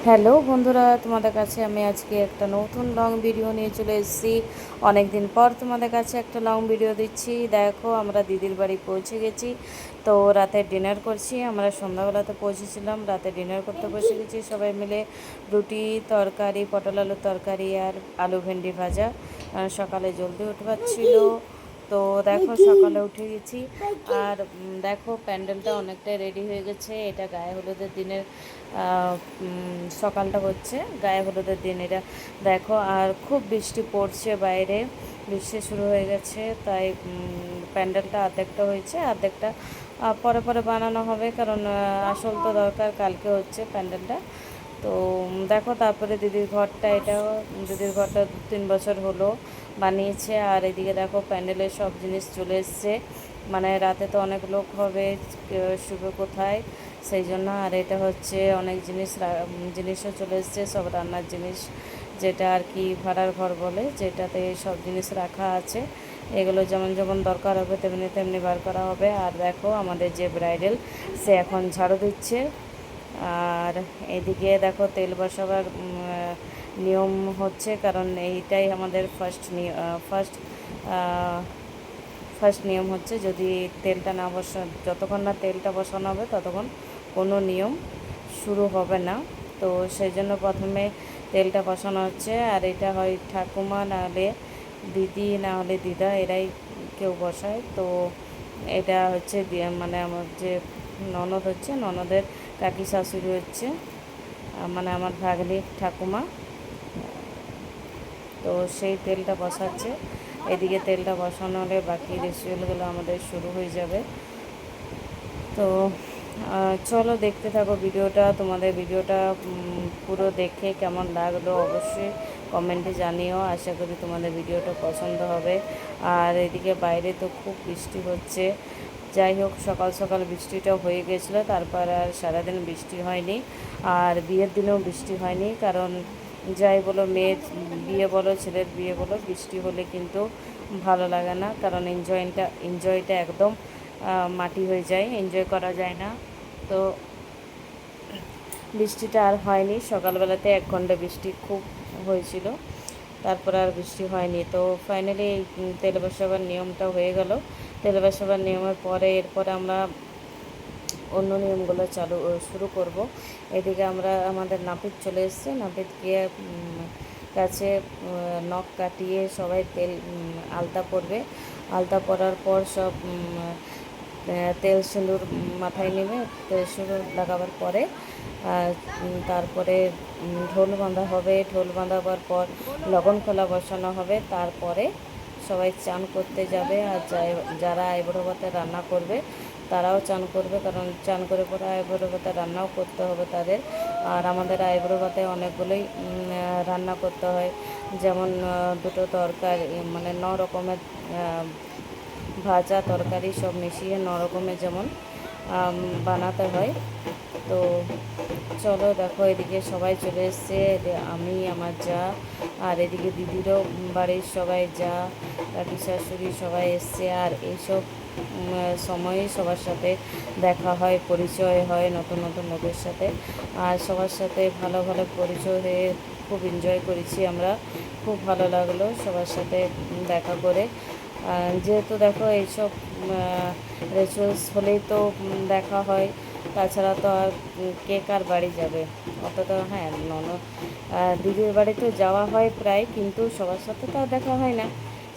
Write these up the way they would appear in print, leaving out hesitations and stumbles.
Hello বন্ধুরা, তোমাদের কাছে আমি আজকে একটা নতুন লং ভিডিও নিয়ে চলে এসেছি। অনেক দিন পর তোমাদের কাছে একটা লং ভিডিও দিচ্ছি। দেখো, আমরা দিদির বাড়ি পৌঁছে গেছি। তো রাতে ডিনার করছি। আমরা সন্ধ্যাবেলাতে পৌঁছেছিলাম, রাতে ডিনার করতে বসে গেছি সবাই মিলে। রুটি, তরকারি, পটল আলুর তরকারি আর আলু ভেন্ডি ভাজা। সকালে জলদি উঠবার ছিল, তো দেখো সকালে উঠে গেছি। আর দেখো প্যান্ডেলটা অনেকটাই রেডি হয়ে গেছে। এটা গায়ে হলুদের দিনের সকালটা হচ্ছে গায়ে হলুদের দিন এটা। দেখো, আর খুব বৃষ্টি পড়ছে বাইরে, বৃষ্টি শুরু হয়ে গেছে। তাই প্যান্ডেলটা অর্ধেকটা হয়েছে, অর্ধেকটা পরে পরে বানানো হবে, কারণ আসল তো দরকার কালকে হচ্ছে প্যান্ডেলটা। তো দেখো, তারপরে দিদির ঘরটা, এটাও দিদির ঘরটা 2-3 বছর হলো বানিয়েছে। আর এদিকে দেখো প্যান্ডেলের সব জিনিস চলে এসছে, মানে রাতে তো অনেক লোক হবে, শুবে কোথায়, সেই জন্য। আর এটা হচ্ছে অনেক জিনিসও চলে এসছে, সব রান্নার জিনিস, যেটা আর কি ভাড়ার ঘর বলে, যেটাতে সব জিনিস রাখা আছে। এগুলো যেমন যেমন দরকার হবে তেমনি তেমনি বার করা হবে। আর দেখো আমাদের যে ব্রাইডাল, সে এখন ঝাড়ু দিচ্ছে। আর এদিকে দেখো তেল বসাবার নিয়ম হচ্ছে, কারণ এইটাই আমাদের ফার্স্ট ফার্স্ট নিয়ম হচ্ছে। যদি তেলটা না যতক্ষণ না তেলটা বসানো হবে ততক্ষণ কোনো নিয়ম শুরু হবে না। তো সেই জন্য প্রথমে তেলটা বসানো হচ্ছে। আর এটা হয় ঠাকুমা, না হলে দিদি, না হলে দিদা, এরাই কেউ বসায়। তো এটা হচ্ছে মানে আমার যে ননদ হচ্ছে, ননদের কাকি শাশুড়ি হচ্ছে, মানে আমার ভাগ্নির ঠাকুমা। তো সেই তেলটা বসাচ্ছে। এদিকে তেলটা বসানো হলে বাকি রিচুয়ালগুলো আমাদের শুরু হয়ে যাবে। তো চলো দেখতে থাকো ভিডিওটা। তোমাদের ভিডিওটা পুরো দেখে কেমন লাগলো অবশ্যই কমেন্টে জানিও। আশা করি তোমাদের ভিডিওটা পছন্দ হবে। আর এদিকে বাইরে তো খুব বৃষ্টি হচ্ছে। যাই হোক, সকাল সকাল বৃষ্টিটা হয়ে গেছিলো, তারপর আর সারাদিন বৃষ্টি হয়নি। আর বিয়ের দিনেও বৃষ্টি হয়নি, কারণ যাই বলো, মেয়ের বিয়ে বলো ছেলের বিয়ে বলো, বৃষ্টি হলে কিন্তু ভালো লাগে না, কারণ এনজয়টা একদম মাটি হয়ে যায়, এনজয় করা যায় না। তো বৃষ্টিটা আর হয়নি। সকালবেলাতে 1 ঘন্টা বৃষ্টি খুব হয়েছিল, তারপর আর বৃষ্টি হয়নি। তো ফাইনালি তেল বসাবার নিয়মটা হয়ে গেল। তেল বসাবার নিয়মের পরে এরপরে আমরা অন্য নিয়মগুলো শুরু করব। এদিকে আমাদের নাপিত চলে এসেছে। নাপিত গিয়ে কাছে নখ কাটিয়ে সবাই আলতা পরবে। আলতা পরার পর সব তেল সিঁদুর মাথায় নেবে। তেল সিঁদুর লাগাবার পরে তারপরে ঢোল বাঁধা হবে। ঢোল বাঁধাবার পর লগন খোলা বসানো হবে। তারপরে সবাই চান করতে যাবে। আর যারা আইবুড়ো ভাতে রান্না করবে তারাও চান করবে, কারণ চান করে পরে আইবুড়ো ভাতে রান্নাও করতে হবে তাদের। আর আমাদের আইবুড়ো ভাতে অনেকগুলোই রান্না করতে হয়, যেমন 2টো তরকারি, মানে 9 রকমের ভাজা তরকারি সব মিশিয়ে 9 রকমের যেমন বানাতে হয়। তো চলো দেখো, এদিকে সবাই চলে এসছে, আমি, আমার যা, আর এদিকে দিদিরও বাড়ির সবাই, যা, কাকি শাশুড়ি সবাই এসছে। আর এইসব সময়ে সবার সাথে দেখা হয়, পরিচয় হয় নতুন নতুন লোকের সাথে। আর সবার সাথে ভালো ভালো পরিচয় হয়ে খুব এনজয় করেছি আমরা। খুব ভালো লাগলো সবার সাথে দেখা করে। যেহেতু দেখো এইসব রিচুয়ালস হলেই তো দেখা হয়, তাছাড়া তো আর কে কার বাড়ি যাবে অতটা। হ্যাঁ, দিদির বাড়িতে যাওয়া হয় প্রায়, কিন্তু সবার সাথে তো আর দেখা হয় না,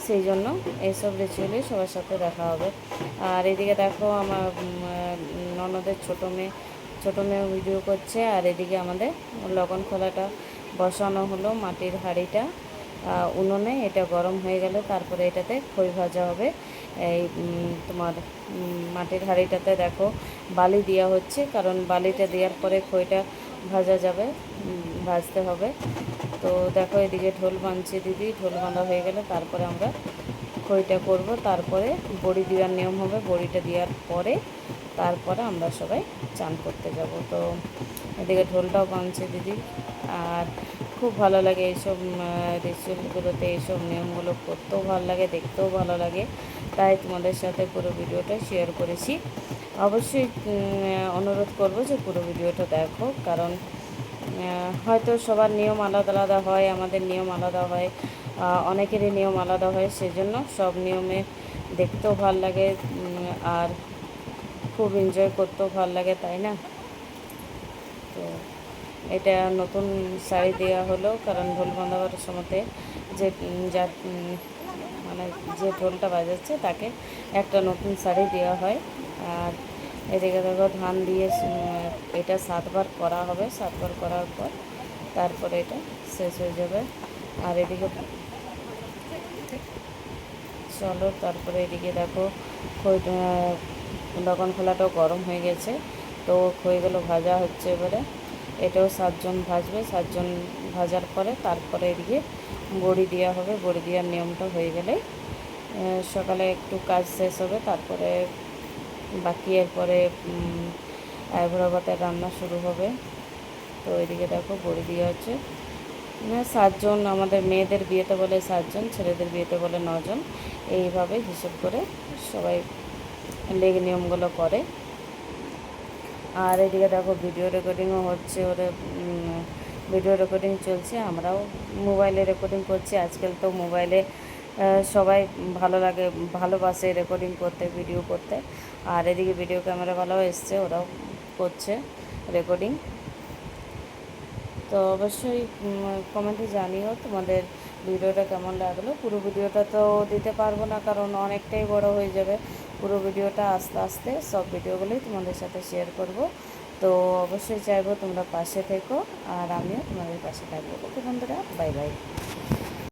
সেই জন্য এইসব রিচুয়ালে সবার সাথে দেখা হবে। আর এদিকে দেখো আমার ননদের ছোটো মেয়ে ভিডিও করছে। আর এদিকে আমাদের লগন খোলাটা বসানো হলো, মাটির হাঁড়িটা উনুনে, এটা গরম হয়ে গেলে তারপরে এটাতে খই ভাজা হবে। এই তোমার মাটির হাঁড়িটাতে দেখো বালি দেওয়া হচ্ছে, কারণ বালিটা দেওয়ার পরে খইটা ভাজতে হবে। তো দেখো এদিকে ঢোল বাঁধছে দিদি। ঢোল বাঁধা হয়ে গেলে তারপরে আমরা খইটা করব। তারপরে বড়ি দেওয়ার নিয়ম হবে। বড়িটা দেওয়ার পরে তারপরে আমরা সবাই চান করতে যাব। তো এদিকে ঢোলটাও বাঁধছে দিদি। আর খুব ভালো লাগে এইসব রিচুয়ালগুলোতে, এইসব নিয়মগুলো করতেও ভালো লাগে, দেখতেও ভালো লাগে। তাই তোমাদের সাথে পুরো ভিডিওটা শেয়ার করেছি। অবশ্যই অনুরোধ করব যে পুরো ভিডিওটা দেখো, কারণ হয়তো সবার নিয়ম আলাদা আলাদা হয়, আমাদের নিয়ম আলাদা হয়, অনেকেরই নিয়ম আলাদা হয়, সেজন্য সব নিয়মে দেখতেও ভাল লাগে, আর খুব এনজয় করতেও ভাল লাগে, তাই না? তো এটা নতুন শাড়ি দেওয়া হলো, কারণ ঢোল বাঁধাবার সময়তে যে যার মানে যে ঢোলটা বাজাচ্ছে তাকে একটা নতুন শাড়ি দেওয়া হয়। আর এদিকে দেখো ধান দিয়ে এটা 7বার করা হবে, 7বার করার পর তারপরে এটা শেষ হয়ে যাবে। আর এদিকে চলো, তারপরে এদিকে দেখো খই লবণ খোলাটাও গরম হয়ে গেছে, তো খইগুলো ভাজা হচ্ছে এবারে। এটাও 7জন ভাজবে, 7জন ভাজার পরে তারপরে এদিকে বড়ি দেওয়া হবে। বড়ি দেওয়ার নিয়মটা হয়ে গেলে সকালে একটু কাজ শেষ হবে, তারপরে বাকি এরপরে আইবুড়ো ভাতের রান্না শুরু হবে। তো এদিকে দেখো বড়ি দেওয়া হচ্ছে। 7জন, আমাদের মেয়েদের বিয়েতে বলে 7জন, ছেলেদের বিয়েতে বলে 9জন, এইভাবে হিসেব করে সবাই লেগে নিয়মগুলো করে। আর এদিকে দেখো ভিডিও রেকর্ডিংও হচ্ছে, ওরে ভিডিও রেকর্ডিং চলছে, আমরাও মোবাইলে রেকর্ডিং করছি। আজকাল তো মোবাইলে সবাই ভালোবাসে রেকর্ডিং করতে, ভিডিও করতে। আর এদিকে ভিডিও ক্যামেরাওয়ালাও এসছে, ওরাও করছে রেকর্ডিং। তো অবশ্যই কমেন্টে জানিও তোমাদের ভিডিওটা কেমন লাগলো। পুরো ভিডিওটা তো দিতে পারবো না, কারণ অনেকটাই বড় হয়ে যাবে। পুরো ভিডিওটা আস্তে আস্তে সব ভিডিওগুলোই তোমাদের সাথে শেয়ার করব। তো অবশ্যই চাইবো তোমরা পাশে থেকো, আর আমিও তোমাদের পাশে থাকবো। ওকে বন্ধুরা, বাই বাই।